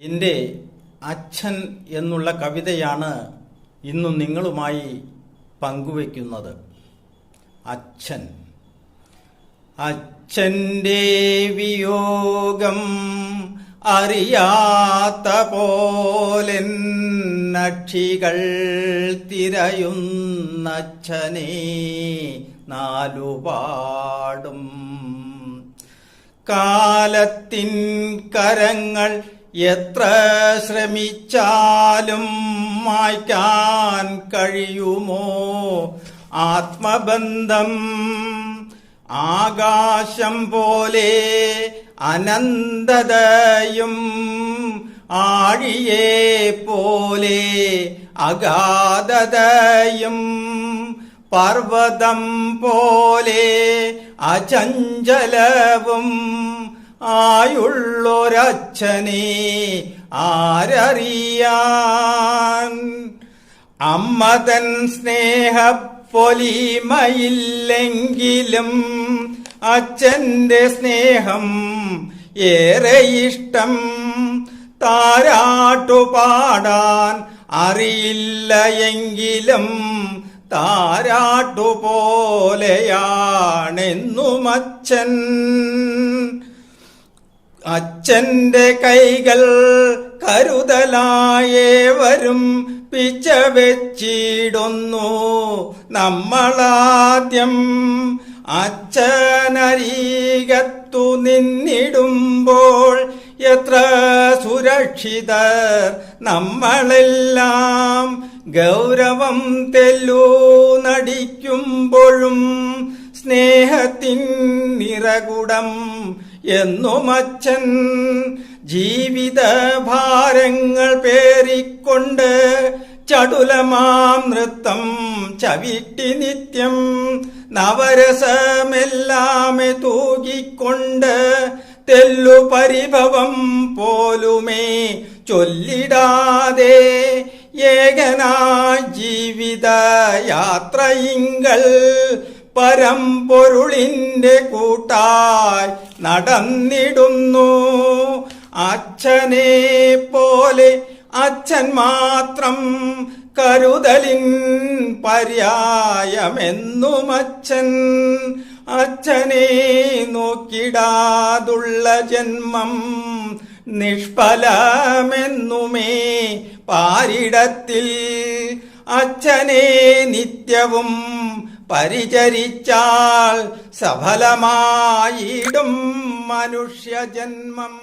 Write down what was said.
എൻ്റെ അച്ഛൻ എന്നുള്ള കവിതയാണ് ഇന്ന് നിങ്ങളുമായി പങ്കുവയ്ക്കുന്നത്. അച്ഛൻ. അച്ഛൻ്റെ വിയോഗം അറിയാത്ത പോലെൻ നക്ഷികൾ തിരയുന്നച്ഛനെ നാലുപാടും. കാലത്തിൻ കരങ്ങൾ എത്ര ശ്രമിച്ചാലും മായ്ക്കാൻ കഴിയുമോ ആത്മബന്ധം? ആകാശം പോലെ അനന്തതയും ആഴിയെ പോലെ അഗാധതയും പർവ്വതം പോലെ അചഞ്ചലവും ആയുള്ളൊരച്ഛനെ ആരറിയാൻ? അമ്മതൻ സ്നേഹപ്പൊലിമയില്ലെങ്കിലും അച്ഛൻ്റെ സ്നേഹം ഏറെ ഇഷ്ടം. താരാട്ടുപാടാൻ അറിയില്ല എങ്കിലും താരാട്ടുപോലെയാണെന്നും അച്ഛൻ. അച്ഛൻ്റെ കൈകൾ കരുതലായേവരും പിച്ച വെച്ചിടുന്നു നമ്മളാദ്യം. അച്ഛനരികത്തു നിന്നിടുമ്പോൾ എത്ര സുരക്ഷിതർ നമ്മളെല്ലാം. ഗൗരവം തെല്ലു നടിക്കുമ്പോഴും സ്നേഹത്തിൻ നിറകുടം എന്നും അച്ഛൻ. ജീവിത ഭാരങ്ങൾ പേറിക്കൊണ്ട് ചടുലമാം നൃത്തം ചവിട്ടി നിത്യം നവരസമെല്ലാമെ തൂകിക്കൊണ്ട് തെല്ലു പരിഭവം പോലുമേ ചൊല്ലിടാതെ ഏകനായി ജീവിത യാത്രയിങ്കൽ പരമ്പൊരുളിന്റെ കൂട്ടായി നടന്നിടുന്നു. അച്ഛനെ പോലെ അച്ഛൻ മാത്രം കരുതലിൻ പര്യായമെന്നും അച്ഛൻ. അച്ഛനെ നോക്കിടാതുള്ള ജന്മം നിഷ്ഫലമെന്നുമേ പാരിടത്തിൽ. അച്ഛനെ നിത്യവും പരിചരിച്ചാൽ സഫലമായിടും മനുഷ്യജന്മം.